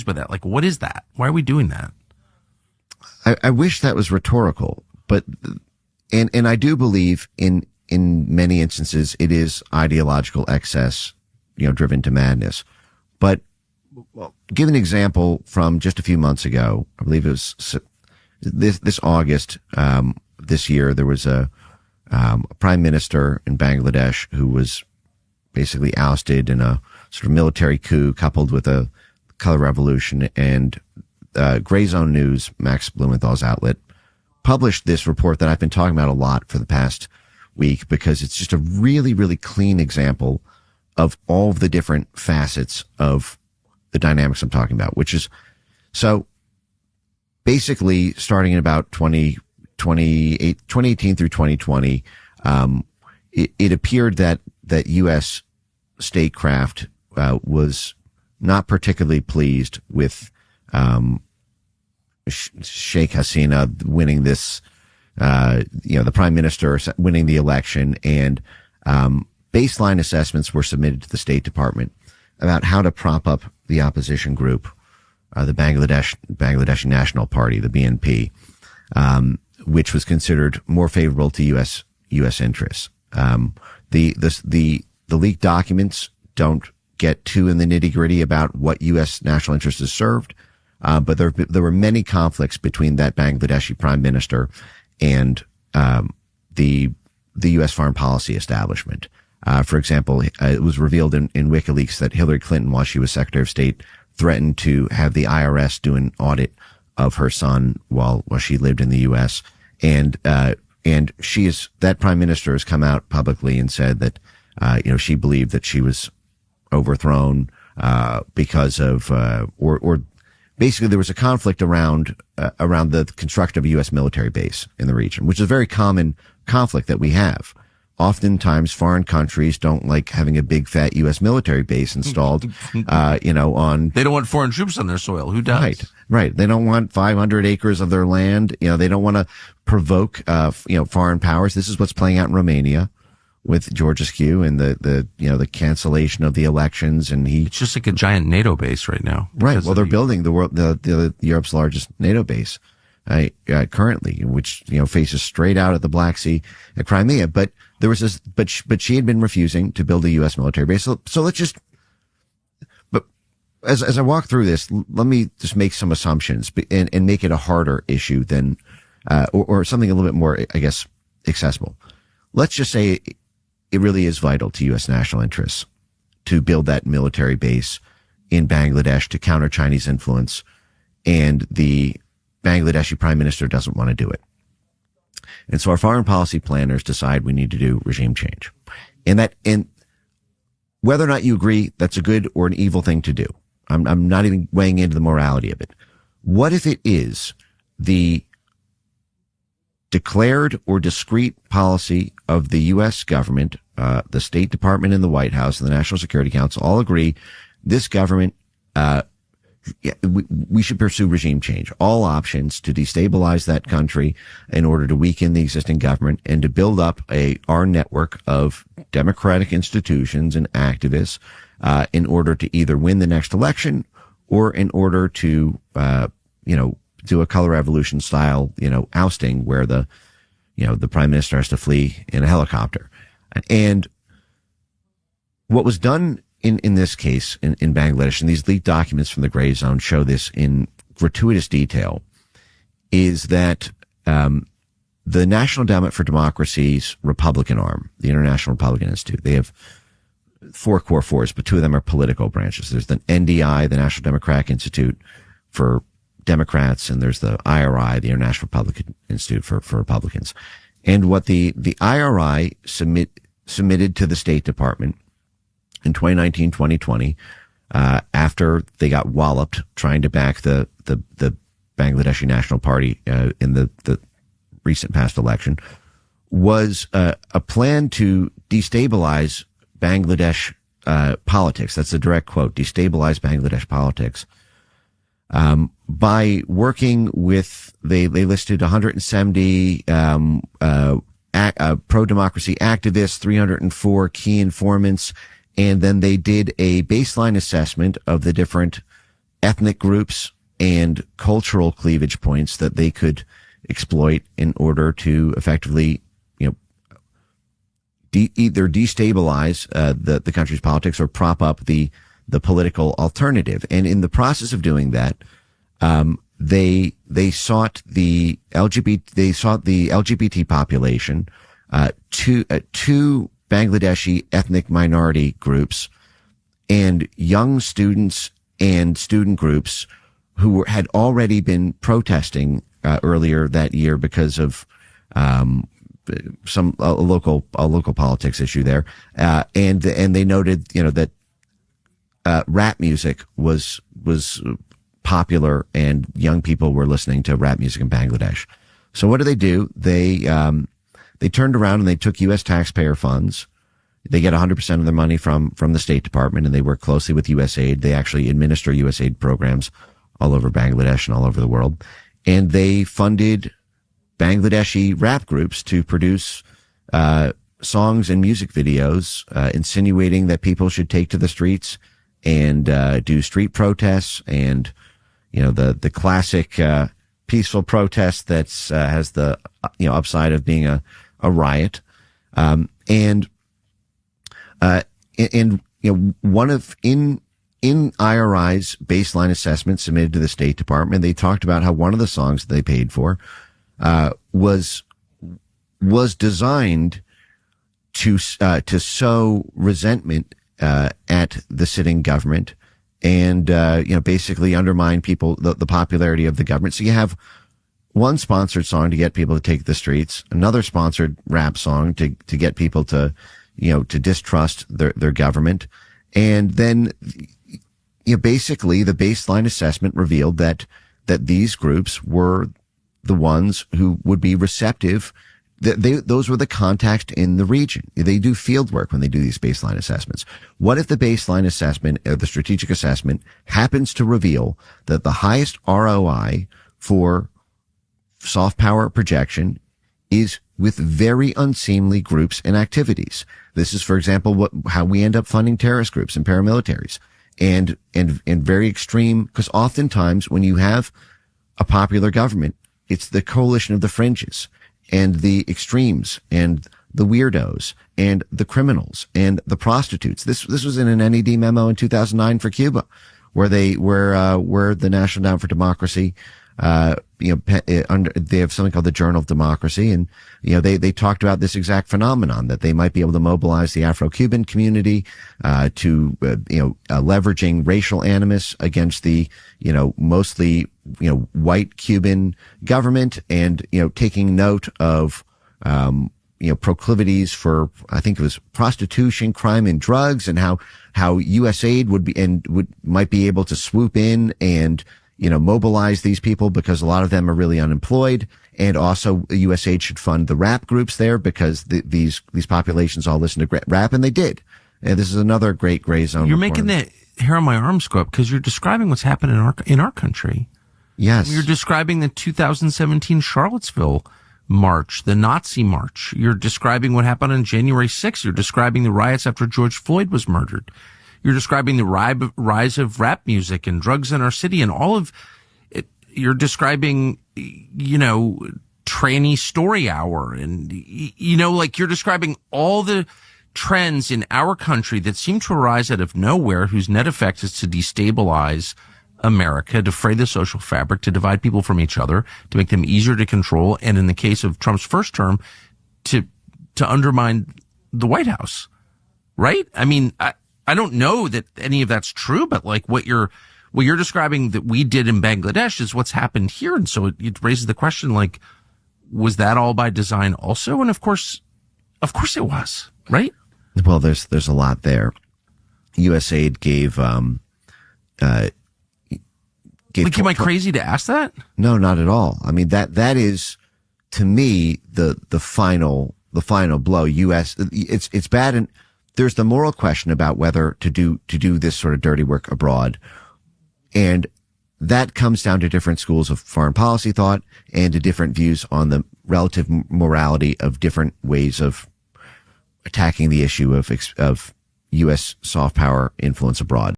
confused by that. Like, what is that? Why are we doing that? I wish that was rhetorical, but, and I do believe in many instances it is ideological excess, driven to madness. But, well, give an example from just a few months ago. I believe it was this August, this year, there was a prime minister in Bangladesh who was basically ousted in a sort of military coup coupled with a color revolution, and Gray Zone News, Max Blumenthal's outlet, published this report that I've been talking about a lot for the past week because it's just a really, really clean example of all of the different facets of the dynamics I'm talking about, which is, so basically starting in about 2018 through 2020, it appeared that U.S. statecraft was not particularly pleased with Sheikh Hasina winning this, the prime minister winning the election, and baseline assessments were submitted to the State Department about how to prop up the opposition group, the Bangladeshi National Party, the BNP, which was considered more favorable to U.S. interests. The leaked documents don't get too in the nitty gritty about what U.S. national interest is served. But there were many conflicts between that Bangladeshi prime minister and, the U.S. foreign policy establishment. For example, it was revealed in WikiLeaks that Hillary Clinton, while she was Secretary of State, threatened to have the IRS do an audit of her son while she lived in the U.S. And that prime minister has come out publicly and said that, she believed that she was overthrown, because of, or basically there was a conflict around the construction of a U.S. military base in the region, which is a very common conflict that we have. Oftentimes foreign countries don't like having a big fat U.S. military base installed, on. They don't want foreign troops on their soil. Who does? Right. They don't want 500 acres of their land. They don't want to provoke, foreign powers. This is what's playing out in Romania with George Askew and the cancellation of the elections, and it's just like a giant NATO base right now. Right. Well, they're building the Europe's largest NATO base, currently, which, faces straight out at the Black Sea at Crimea. But there was this, but she had been refusing to build a U.S. military base. So let's just, but as I walk through this, let me just make some assumptions and make it a harder issue than, or something a little bit more, I guess, accessible. Let's just say it really is vital to U.S. national interests to build that military base in Bangladesh to counter Chinese influence, and the Bangladeshi prime minister doesn't want to do it. And so our foreign policy planners decide we need to do regime change. And whether or not you agree that's a good or an evil thing to do, I'm not even weighing into the morality of it. What if it is the declared or discrete policy of the U.S. government, the State Department and the White House and the National Security Council all agree this government, we should pursue regime change, all options to destabilize that country in order to weaken the existing government and to build up our network of democratic institutions and activists, in order to either win the next election or in order to, do a color revolution style, ousting where the prime minister has to flee in a helicopter. And what was done in this case in Bangladesh, and these leaked documents from the Gray Zone show this in gratuitous detail, is that the National Endowment for Democracy's Republican arm, the International Republican Institute, they have 4 core forces, but 2 of them are political branches. There's the NDI, the National Democratic Institute for Democrats, and there's the IRI, the International Republican Institute for Republicans. And what the IRI submitted to the State Department in 2019, 2020, after they got walloped trying to back the Bangladeshi National Party, in the recent past election, was, a plan to destabilize Bangladesh, politics. That's a direct quote, destabilize Bangladesh politics. By working with, they listed 170, pro-democracy activists, 304 key informants, and then they did a baseline assessment of the different ethnic groups and cultural cleavage points that they could exploit in order to effectively, either destabilize the country's politics or prop up the political alternative. And in the process of doing that, they sought the LGBT population, two Bangladeshi ethnic minority groups, and young students and student groups who had already been protesting earlier that year because of some local politics issue there, and they noted that rap music was popular and young people were listening to rap music in Bangladesh. So what do? They turned around and they took U.S. taxpayer funds. They get 100% of their money from the State Department, and they work closely with USAID. They actually administer USAID programs all over Bangladesh and all over the world. And they funded Bangladeshi rap groups to produce songs and music videos insinuating that people should take to the streets and do street protests, and the classic peaceful protest that's has the upside of being a riot. In IRI's baseline assessment submitted to the State Department, they talked about how one of the songs that they paid for was designed to sow resentment at the sitting government and basically undermine the popularity of the government. So you have one sponsored song to get people to take the streets, another sponsored rap song to get people to distrust their government, and then basically the baseline assessment revealed that these groups were the ones who would be receptive. Those were the contacts in the region. They do field work when they do these baseline assessments. What if the baseline assessment, or the strategic assessment, happens to reveal that the highest ROI for soft power projection is with very unseemly groups and activities? This is, for example, how we end up funding terrorist groups and paramilitaries, and very extreme, because oftentimes when you have a popular government, it's the coalition of the fringes and the extremes and the weirdos and the criminals and the prostitutes. This was in an NED memo in 2009 for Cuba, where the National Endowment for Democracy, they have something called the Journal of Democracy, and they talked about this exact phenomenon, that they might be able to mobilize the Afro-Cuban community to leveraging racial animus against the mostly white Cuban government, and taking note of proclivities for, I think it was prostitution, crime, and drugs, and how USAID might be able to swoop in and mobilize these people because a lot of them are really unemployed. And also USAID should fund the rap groups there because these populations all listen to rap, and they did. And this is another great gray zone. You're making the hair on my arms go up because you're describing what's happened in our country. Yes. You're describing the 2017 Charlottesville march, the Nazi march. You're describing what happened on January 6th. You're describing the riots after George Floyd was murdered. You're describing the rise of rap music and drugs in our city, and all of it. You're describing, tranny story hour, and, you're describing all the trends in our country that seem to arise out of nowhere, whose net effect is to destabilize America, to fray the social fabric, to divide people from each other, to make them easier to control, and in the case of Trump's first term, to undermine the White House. Right? I mean, I don't know that any of that's true, but what you're describing that we did in Bangladesh is what's happened here. And so it raises the question, was that all by design also? And of course it was, right? Well, there's a lot there. USAID gave am I crazy to ask that? No, not at all. I mean, that is, to me, the final blow. It's bad. And there's the moral question about whether to do this sort of dirty work abroad. And that comes down to different schools of foreign policy thought and to different views on the relative morality of different ways of attacking the issue of U.S. soft power influence abroad.